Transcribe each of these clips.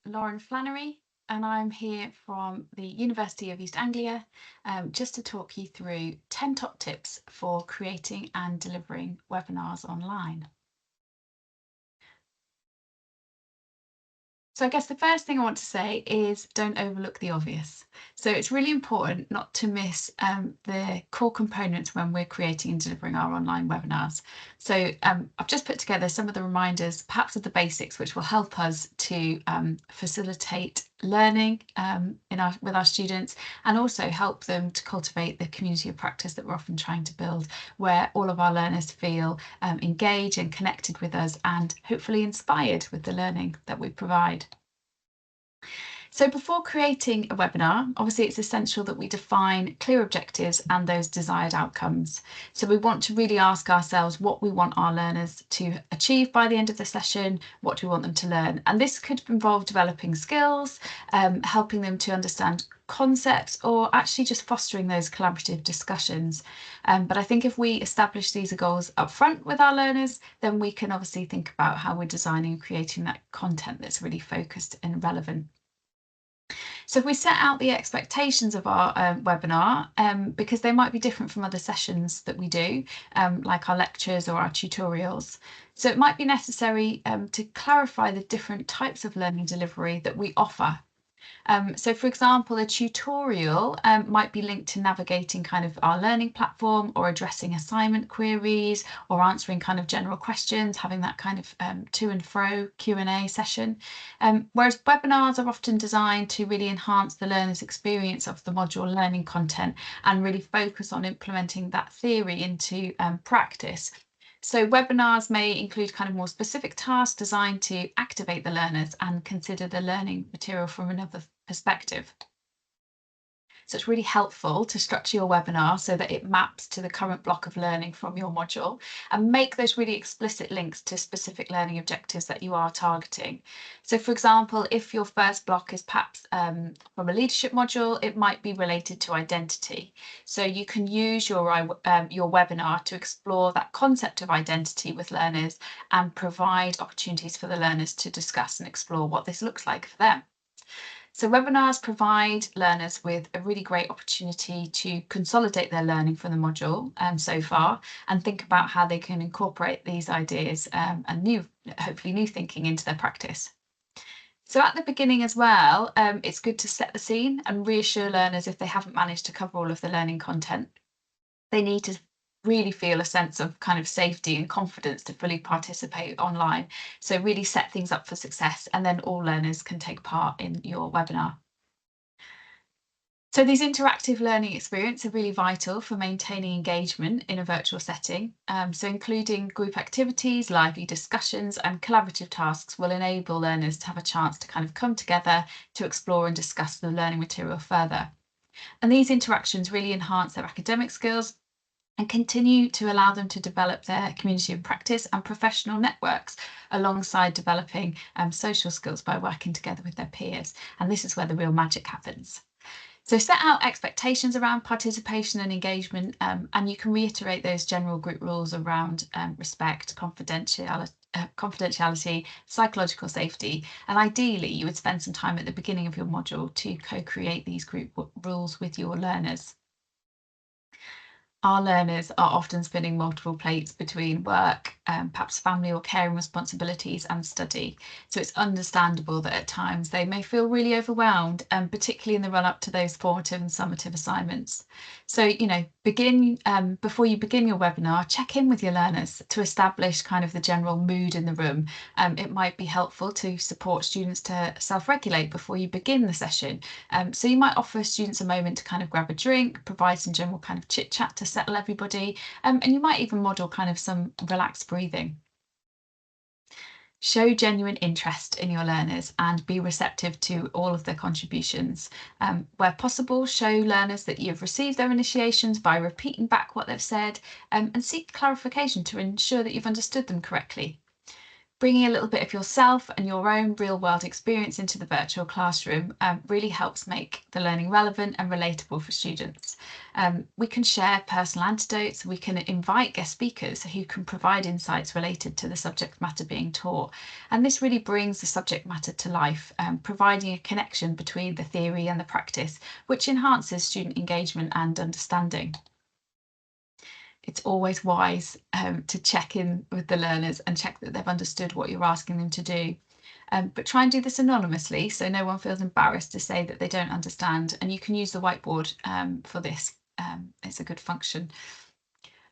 Lauren Flannery, and I'm here from the University of East Anglia just to talk you through 10 top tips for creating and delivering webinars online. So I guess the first thing I want to say is don't overlook the obvious. So it's really important not to miss the core components when we're creating and delivering our online webinars. So I've just put together some of the reminders, perhaps of the basics, which will help us to facilitate learning with our students, and also help them to cultivate the community of practice that we're often trying to build, where all of our learners feel engaged and connected with us and hopefully inspired with the learning that we provide. So before creating a webinar, obviously it's essential that we define clear objectives and those desired outcomes. So we want to really ask ourselves what we want our learners to achieve by the end of the session, what do we want them to learn? And this could involve developing skills, helping them to understand concepts, or actually just fostering those collaborative discussions. But I think if we establish these goals up front with our learners, then we can obviously think about how we're designing and creating that content that's really focused and relevant. So if we set out the expectations of our webinar, because they might be different from other sessions that we do, like our lectures or our tutorials. So it might be necessary to clarify the different types of learning delivery that we offer. So for example, a tutorial might be linked to navigating kind of our learning platform, or addressing assignment queries, or answering kind of general questions, having that kind of to and fro Q&A session. Whereas webinars are often designed to really enhance the learner's experience of the module learning content and really focus on implementing that theory into practice. So webinars may include kind of more specific tasks designed to activate the learners and consider the learning material from another perspective. So it's really helpful to structure your webinar so that it maps to the current block of learning from your module, and make those really explicit links to specific learning objectives that you are targeting. So for example, if your first block is perhaps from a leadership module, it might be related to identity. So you can use your webinar to explore that concept of identity with learners and provide opportunities for the learners to discuss and explore what this looks like for them. So webinars provide learners with a really great opportunity to consolidate their learning from the module so far, and think about how they can incorporate these ideas and hopefully new thinking into their practice. So at the beginning as well, it's good to set the scene and reassure learners if they haven't managed to cover all of the learning content. They need to really feel a sense of kind of safety and confidence to fully participate online. So really set things up for success, and then all learners can take part in your webinar. So these interactive learning experiences are really vital for maintaining engagement in a virtual setting. So including group activities, lively discussions, and collaborative tasks will enable learners to have a chance to kind of come together to explore and discuss the learning material further. And these interactions really enhance their academic skills and continue to allow them to develop their community of practice and professional networks, alongside developing social skills by working together with their peers. And this is where the real magic happens. So set out expectations around participation and engagement, and you can reiterate those general group rules around respect, confidentiality, psychological safety, and ideally you would spend some time at the beginning of your module to co-create these group rules with your learners. Our learners are often spinning multiple plates between work, perhaps family or caring responsibilities, and study. So it's understandable that at times they may feel really overwhelmed, particularly in the run up to those formative and summative assignments. So, before you begin your webinar, check in with your learners to establish kind of the general mood in the room. It might be helpful to support students to self-regulate before you begin the session. So you might offer students a moment to kind of grab a drink, provide some general kind of chit chat to settle everybody, and you might even model kind of some relaxed breathing. Show genuine interest in your learners and be receptive to all of their contributions. Where possible, show learners that you've received their initiations by repeating back what they've said, and seek clarification to ensure that you've understood them correctly. Bringing a little bit of yourself and your own real world experience into the virtual classroom really helps make the learning relevant and relatable for students. We can share personal anecdotes, we can invite guest speakers who can provide insights related to the subject matter being taught. And this really brings the subject matter to life, providing a connection between the theory and the practice, which enhances student engagement and understanding. It's always wise to check in with the learners and check that they've understood what you're asking them to do. But try and do this anonymously so no one feels embarrassed to say that they don't understand. And you can use the whiteboard for this. It's a good function.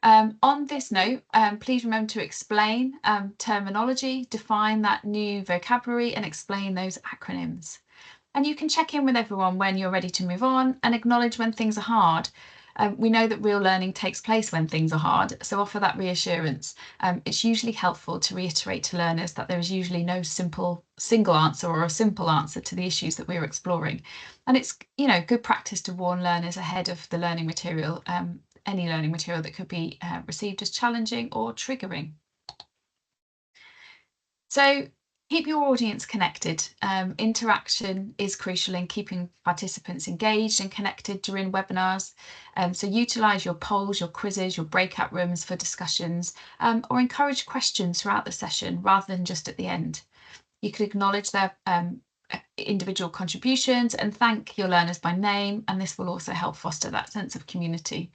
On this note, please remember to explain terminology, define that new vocabulary and explain those acronyms. And you can check in with everyone when you're ready to move on and acknowledge when things are hard. We know that real learning takes place when things are hard, so offer that reassurance. It's usually helpful to reiterate to learners that there is usually no single answer or a simple answer to the issues that we're exploring. And it's, good practice to warn learners ahead of the learning material, any learning material that could be received as challenging or triggering. So keep your audience connected. Interaction is crucial in keeping participants engaged and connected during webinars. So utilise your polls, your quizzes, your breakout rooms for discussions, or encourage questions throughout the session rather than just at the end. You could acknowledge their individual contributions and thank your learners by name, and this will also help foster that sense of community.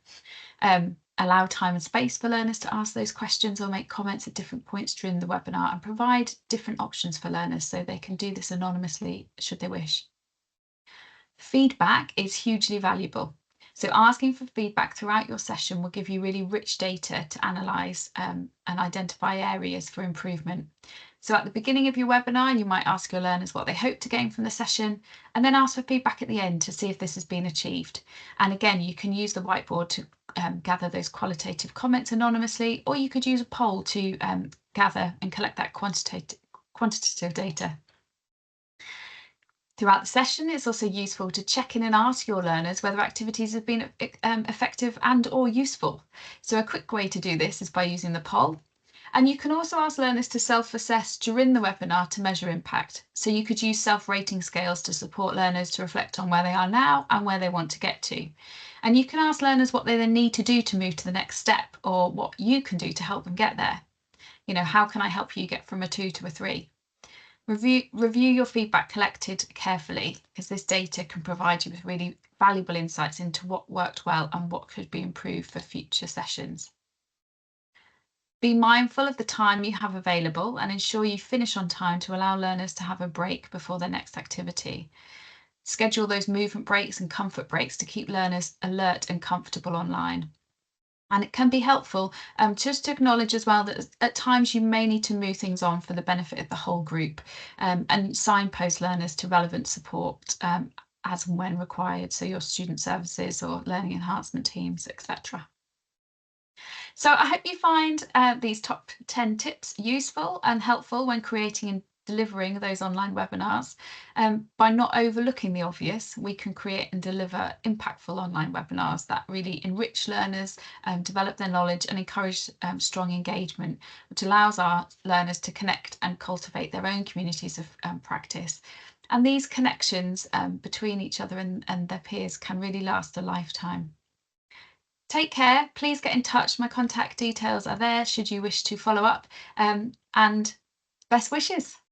Allow time and space for learners to ask those questions or make comments at different points during the webinar, and provide different options for learners so they can do this anonymously should they wish. Feedback is hugely valuable. So asking for feedback throughout your session will give you really rich data to analyse and identify areas for improvement. So at the beginning of your webinar, you might ask your learners what they hope to gain from the session, and then ask for feedback at the end to see if this has been achieved. And again, you can use the whiteboard to gather those qualitative comments anonymously, or you could use a poll to gather and collect that quantitative data. Throughout the session, it's also useful to check in and ask your learners whether activities have been effective and or useful. So a quick way to do this is by using the poll. And you can also ask learners to self-assess during the webinar to measure impact. So you could use self-rating scales to support learners to reflect on where they are now and where they want to get to. And you can ask learners what they then need to do to move to the next step, or what you can do to help them get there. How can I help you get from a 2 to a 3? Review your feedback collected carefully, because this data can provide you with really valuable insights into what worked well and what could be improved for future sessions. Be mindful of the time you have available and ensure you finish on time to allow learners to have a break before their next activity. Schedule those movement breaks and comfort breaks to keep learners alert and comfortable online. And it can be helpful just to acknowledge as well that at times you may need to move things on for the benefit of the whole group, and signpost learners to relevant support as and when required, so your student services or learning enhancement teams, etc. So I hope you find these top 10 tips useful and helpful when creating and delivering those online webinars. By not overlooking the obvious, we can create and deliver impactful online webinars that really enrich learners, develop their knowledge and encourage strong engagement, which allows our learners to connect and cultivate their own communities of practice. And these connections between each other and their peers can really last a lifetime. Take care. Please get in touch. My contact details are there should you wish to follow up, and best wishes.